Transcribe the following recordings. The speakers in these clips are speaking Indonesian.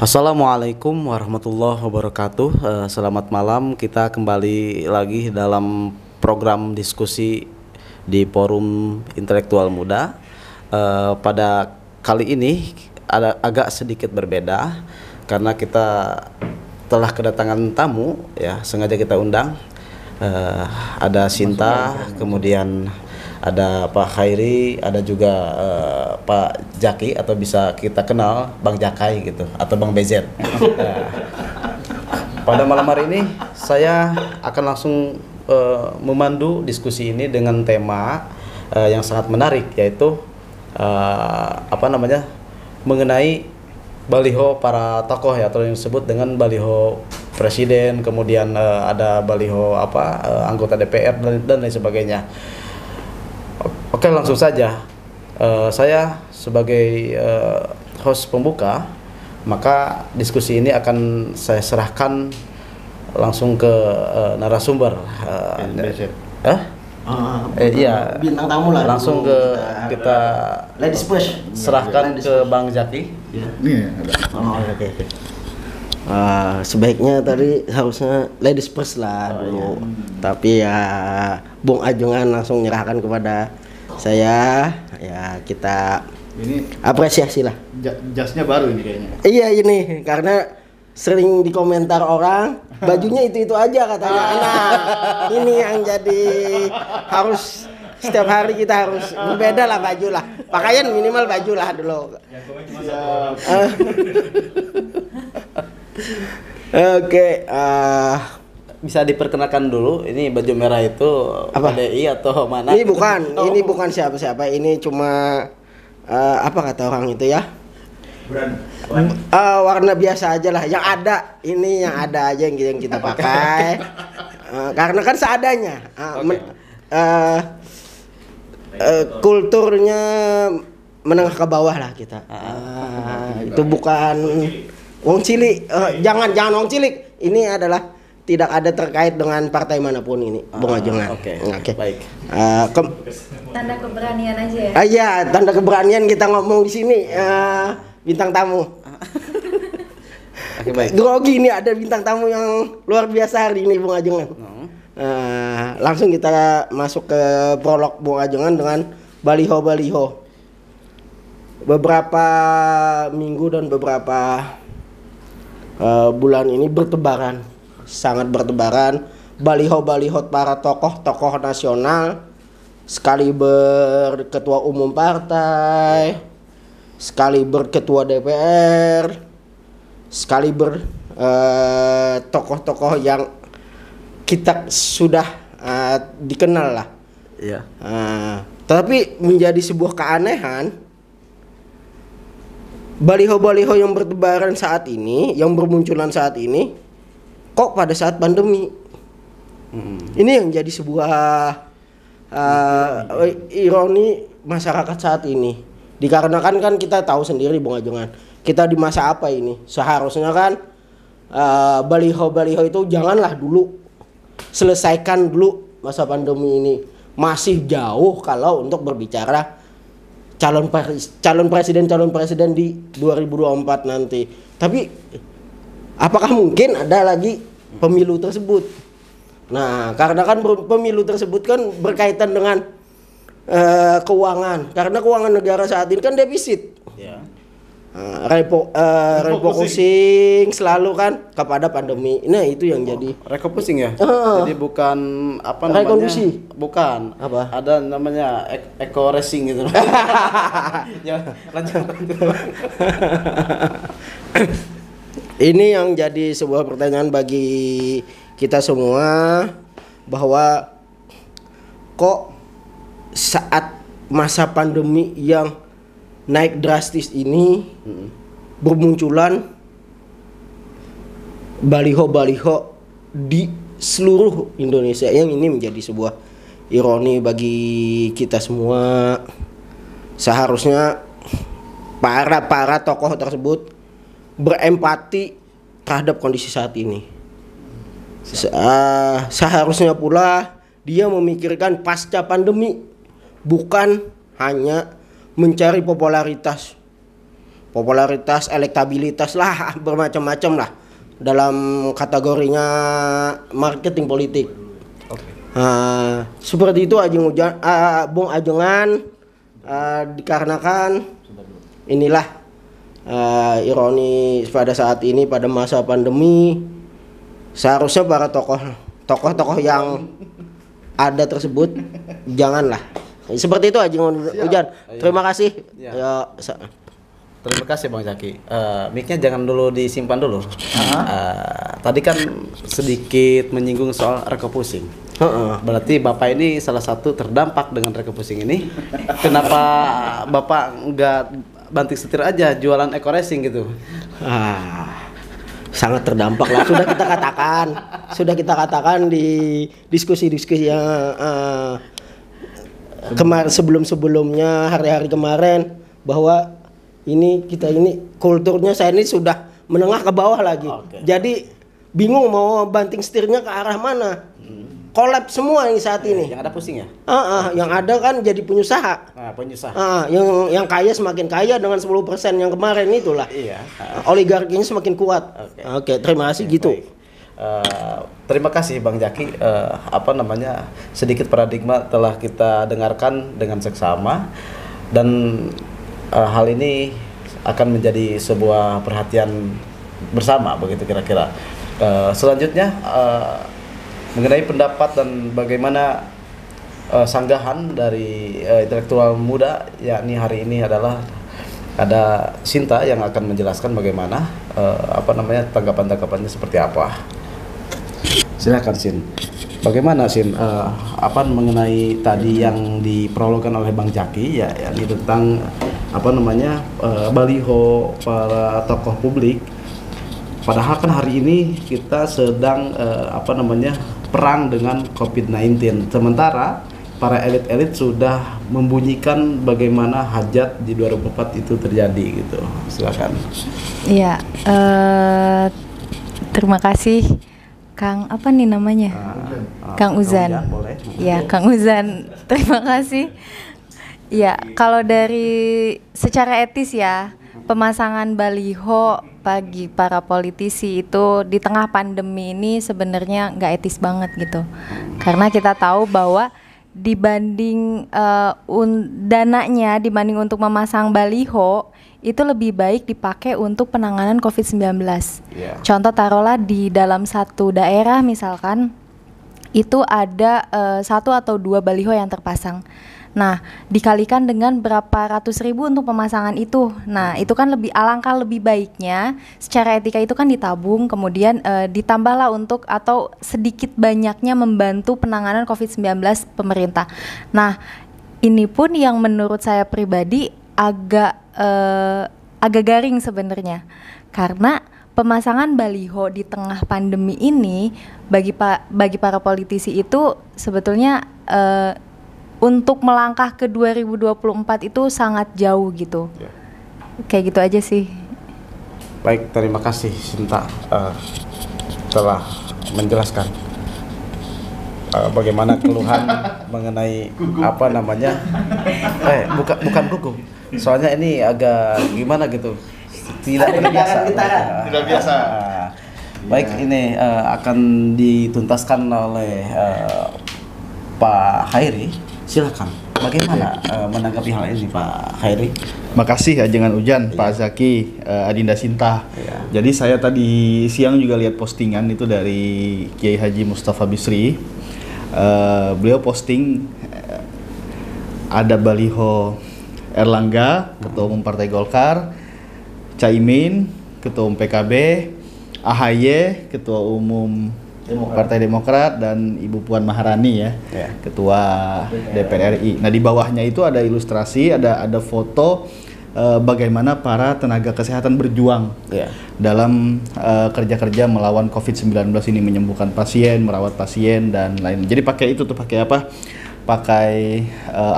Assalamualaikum warahmatullahi wabarakatuh. Selamat malam. Kita kembali lagi dalam program diskusi di Forum Intelektual Muda. Pada kali ini ada agak sedikit berbeda karena kita telah kedatangan tamu, ya, sengaja kita undang. Ada Sinta, kemudian ada Pak Khairi, ada juga Pak Jaki atau bisa kita kenal Bang Jakai gitu atau Bang BZ. Pada malam hari ini saya akan langsung memandu diskusi ini dengan tema yang sangat menarik, yaitu mengenai baliho para tokoh, ya, atau yang disebut dengan baliho presiden, kemudian ada baliho anggota DPR dan lain sebagainya. Oke, langsung saja. Saya sebagai host pembuka, maka diskusi ini akan saya serahkan langsung ke narasumber. Iya, bintang tamu lah. Langsung ke kita ladies first. Serahkan ke Bang Jaki. Nih, oke. Sebaiknya tadi harusnya ladies first lah dulu. Tapi ya Bung Ajongan langsung menyerahkan kepada saya, ya kita ini apresiasi lah. Jasnya baru ini kayaknya. Iya, ini karena sering dikomentar orang bajunya itu aja katanya. Nah, ini yang jadi harus setiap hari kita harus berbeda lah baju lah. Pakaian minimal baju lah dulu. Oke, Bisa diperkenalkan dulu, ini baju merah itu PDI atau mana? Ini bukan, ini bukan siapa-siapa. Ini cuma apa kata orang itu ya? Warna biasa aja lah. Yang ada, ini yang ada aja yang kita pakai. Karena kan seadanya. Kulturnya menengah ke bawah lah kita. Itu bukan wong cilik. Jangan wong cilik. Ini adalah tidak ada terkait dengan partai manapun ini, Bung Ajongan. Oke. Baik. Tanda keberanian aja ya. Iya, tanda keberanian kita ngomong di sini, bintang tamu. Oke, baik. Grogi, ini ada bintang tamu yang luar biasa hari ini, Bung Ajongan. Langsung kita masuk ke prolog Bung Ajongan dengan baliho-baliho. Beberapa minggu dan beberapa bulan ini bertebaran. Sangat bertebaran baliho-baliho para tokoh nasional, sekali berketua umum partai, sekali berketua DPR, sekali tokoh-tokoh yang kita sudah dikenal lah. Iya. Tapi menjadi sebuah keanehan, baliho-baliho yang bertebaran saat ini, yang bermunculan saat ini, kok pada saat pandemi. Ini yang jadi sebuah ironi masyarakat saat ini. Dikarenakan kan kita tahu sendiri, Bung Ajongan, kita di masa apa ini? Seharusnya kan baliho-baliho itu janganlah dulu, selesaikan dulu masa pandemi ini. Masih jauh kalau untuk berbicara calon presiden di 2024 nanti. Tapi apakah mungkin ada lagi pemilu tersebut? Nah, karena kan pemilu tersebut kan berkaitan dengan keuangan. Karena keuangan negara saat ini kan defisit. Ya. Refocusing selalu kan kepada pandemi. Nah, itu yang jadi Refocusing ya. Jadi bukan rekondusi. Bukan. Apa? Ada namanya eco racing gitu. Ya, lanjut. Ini yang jadi sebuah pertanyaan bagi kita semua, bahwa kok saat masa pandemi yang naik drastis ini bermunculan baliho-baliho di seluruh Indonesia, yang ini menjadi sebuah ironi bagi kita semua. Seharusnya para tokoh tersebut berempati terhadap kondisi saat ini. Seharusnya pula dia memikirkan pasca pandemi, bukan hanya mencari popularitas, popularitas, elektabilitas lah, bermacam-macam lah dalam kategorinya marketing politik. Seperti itu Bung Ajengan, dikarenakan inilah ironi pada saat ini, pada masa pandemi, seharusnya para tokoh-tokoh yang ada tersebut janganlah seperti itu aja Ujan. Terima kasih. Ya. Terima kasih Bang Zaki. Mic-nya jangan dulu disimpan dulu. Tadi kan sedikit menyinggung soal reka pusing. Berarti Bapak ini salah satu terdampak dengan reka pusing ini. Kenapa Bapak nggak banting setir aja jualan eco racing gitu? Sangat terdampak lah. Sudah kita katakan di diskusi-diskusi yang sebelumnya, hari-hari kemarin, bahwa kita ini kulturnya saya ini sudah menengah ke bawah lagi. Jadi bingung mau banting setirnya ke arah mana. Kolab semua yang saat ini. Yang ada pusing ya? Yang ada kan jadi pengusaha. Pengusaha. Yang kaya semakin kaya dengan 10% yang kemarin itulah. Iya. Oligarkinya semakin kuat. Oke, terima kasih gitu. Terima kasih Bang Zaki. Sedikit paradigma telah kita dengarkan dengan seksama, dan hal ini akan menjadi sebuah perhatian bersama begitu kira-kira. Selanjutnya mengenai pendapat dan bagaimana sanggahan dari intelektual muda, yakni hari ini adalah ada Sinta yang akan menjelaskan bagaimana tanggapan-tanggapannya seperti apa. Silakan Sin. Bagaimana Sin mengenai tadi yang diprologkan oleh Bang Zaki, yakni tentang baliho para tokoh publik. Padahal kan hari ini kita sedang perang dengan COVID-19. Sementara para elit-elit sudah membunyikan bagaimana hajat di 2004 itu terjadi gitu. Silakan. Iya, terima kasih Kang namanya? Kang Uzan. Ya, Kang Uzan. Terima kasih. Ya, kalau dari secara etis ya, pemasangan baliho bagi para politisi itu di tengah pandemi ini sebenarnya nggak etis banget gitu. Karena kita tahu bahwa dibanding dananya dibanding untuk memasang baliho itu lebih baik dipakai untuk penanganan COVID-19. Contoh taruhlah di dalam satu daerah misalkan itu ada 1 atau 2 baliho yang terpasang. Nah, dikalikan dengan berapa ratus ribu untuk pemasangan itu. Nah, itu kan alangkah lebih baiknya secara etika itu kan ditabung, kemudian ditambahlah untuk atau sedikit banyaknya membantu penanganan COVID-19 pemerintah. Nah, ini pun yang menurut saya pribadi agak garing sebenarnya. Karena pemasangan baliho di tengah pandemi ini bagi para politisi itu sebetulnya untuk melangkah ke 2024 itu sangat jauh gitu. Kayak gitu aja sih. Baik, terima kasih Sinta telah menjelaskan bagaimana keluhan mengenai bukan gugup. Soalnya ini agak gimana gitu. Tidak biasa. Baik, ini akan dituntaskan oleh Pak Khairi. Silakan. Bagaimana menanggapi hal ini Pak Khairi? Makasih Ajengan Ujan, Pak Zaki, Adinda Sinta. Jadi saya tadi siang juga lihat postingan itu dari Kiai Haji Mustafa Bisri. Beliau posting ada baliho Erlangga, Ketua Umum Partai Golkar, Caimin, Ketua Umum PKB, AHY, Ketua Umum Partai Demokrat, dan Ibu Puan Maharani Ketua DPR RI. Nah, di bawahnya itu ada ilustrasi, ada foto bagaimana para tenaga kesehatan berjuang dalam kerja-kerja melawan COVID-19 ini, menyembuhkan pasien, merawat pasien, dan lain. Jadi pakai itu tuh, pakai apa? Pakai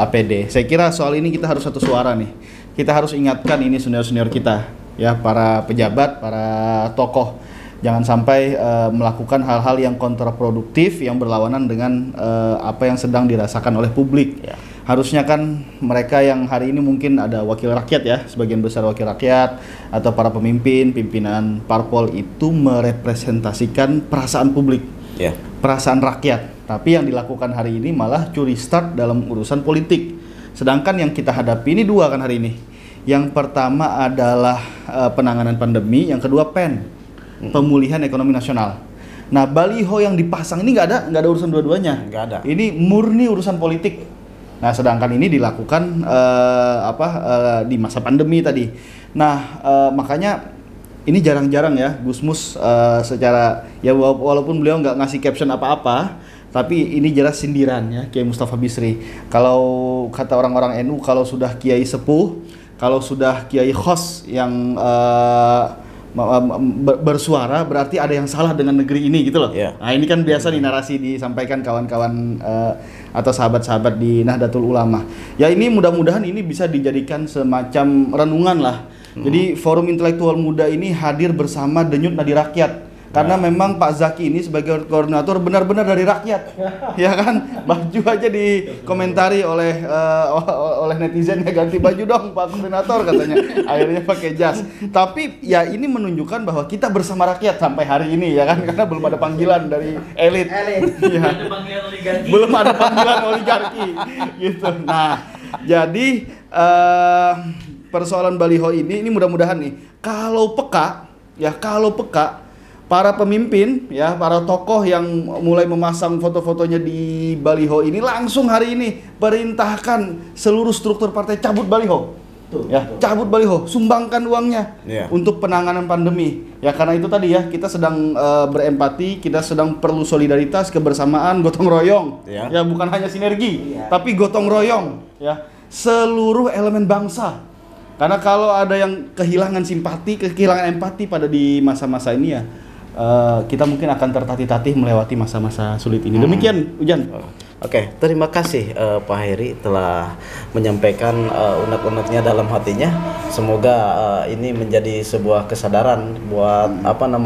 APD. Saya kira soal ini kita harus satu suara nih. Kita harus ingatkan ini senior-senior kita, ya, para pejabat, para tokoh. Jangan sampai melakukan hal-hal yang kontraproduktif, yang berlawanan dengan apa yang sedang dirasakan oleh publik. Harusnya kan mereka yang hari ini mungkin ada wakil rakyat ya, sebagian besar wakil rakyat atau para pemimpin, pimpinan parpol itu merepresentasikan perasaan publik, perasaan rakyat. Tapi yang dilakukan hari ini malah curi start dalam urusan politik. Sedangkan yang kita hadapi ini dua kan hari ini. Yang pertama adalah penanganan pandemi, yang kedua pemulihan ekonomi nasional. Nah, baliho yang dipasang ini nggak ada urusan dua-duanya. Nggak ada. Ini murni urusan politik. Nah, sedangkan ini dilakukan di masa pandemi tadi. Nah, makanya ini jarang-jarang ya Gusmus secara ya walaupun beliau nggak ngasih caption apa-apa, tapi ini jelas sindiran ya Kiai Mustafa Bisri. Kalau kata orang-orang NU, kalau sudah kiai sepuh, kalau sudah kiai khos yang bersuara berarti ada yang salah dengan negeri ini gitu loh. Nah, ini kan biasa nih narasi disampaikan kawan-kawan atau sahabat-sahabat di Nahdlatul Ulama. Ya ini mudah-mudahan ini bisa dijadikan semacam renungan lah. Jadi Forum Intelektual Muda ini hadir bersama denyut nadi rakyat. Karena memang Pak Zaki ini sebagai koordinator benar-benar dari rakyat. Ya kan? Baju aja dikomentari oleh netizen, ya ganti baju dong Pak Koordinator katanya. Akhirnya pakai jas. Tapi ya ini menunjukkan bahwa kita bersama rakyat sampai hari ini ya kan, karena belum ada panggilan dari elit. Ya. Belum ada panggilan oligarki gitu. Nah, jadi persoalan baliho ini mudah-mudahan nih kalau peka para pemimpin ya, para tokoh yang mulai memasang foto-fotonya di baliho ini langsung hari ini perintahkan seluruh struktur partai cabut baliho. Cabut baliho, sumbangkan uangnya untuk penanganan pandemi. Ya karena itu tadi ya, kita sedang berempati, kita sedang perlu solidaritas, kebersamaan, gotong royong. Ya bukan hanya sinergi, tapi gotong royong ya seluruh elemen bangsa. Karena kalau ada yang kehilangan simpati, kehilangan empati pada di masa-masa ini ya, kita mungkin akan tertatih-tatih melewati masa-masa sulit ini. Demikian, Ujan. Oke, terima kasih Pak Heri telah menyampaikan unek-uneknya dalam hatinya. Semoga ini menjadi sebuah kesadaran buat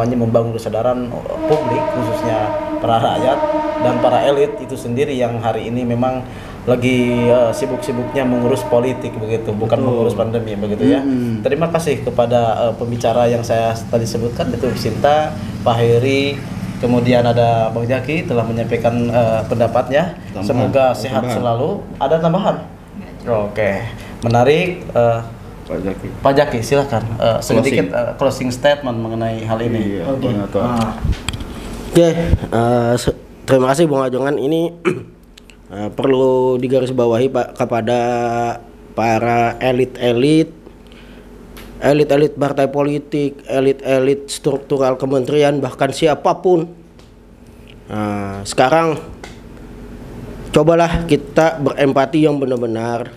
membangun kesadaran publik, khususnya para rakyat dan para elit itu sendiri yang hari ini memang lagi sibuk-sibuknya mengurus politik begitu, bukan mengurus pandemi begitu ya. Terima kasih kepada pembicara yang saya tadi sebutkan, itu Sinta, Pak Heri, kemudian ada Bang Jaki telah menyampaikan pendapatnya. Semoga sehat selalu. Ada tambahan? Oke, menarik. Pak Jaki silakan sedikit closing statement mengenai hal ini. Terima kasih Bung Ajongan. Ini perlu digarisbawahi Pak kepada para elit-elit partai politik, elit-elit struktural kementerian, bahkan siapapun. Sekarang cobalah kita berempati yang benar-benar,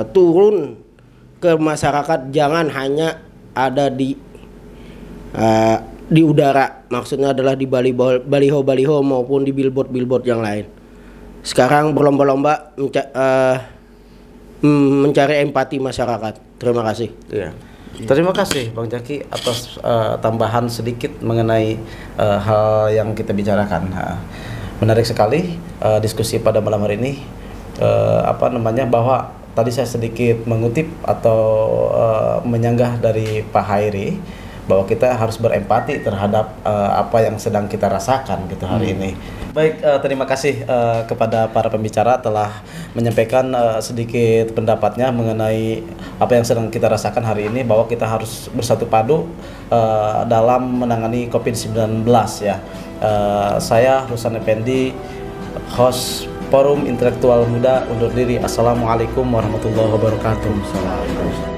turun ke masyarakat, jangan hanya ada di udara, maksudnya adalah di baliho-baliho maupun di billboard yang lain. Sekarang berlomba-lomba mencari empati masyarakat. Terima kasih. Terima kasih Bang Jaki atas tambahan sedikit mengenai hal yang kita bicarakan. Menarik sekali diskusi pada malam hari ini. Bahwa tadi saya sedikit mengutip atau menyanggah dari Pak Hairi bahwa kita harus berempati terhadap apa yang sedang kita rasakan gitu hari ini. Baik, terima kasih kepada para pembicara telah menyampaikan sedikit pendapatnya mengenai apa yang sedang kita rasakan hari ini, bahwa kita harus bersatu padu dalam menangani COVID-19 ya. Saya Rusan Effendi, host Forum Intelektual Muda, undur diri. Assalamualaikum warahmatullahi wabarakatuh.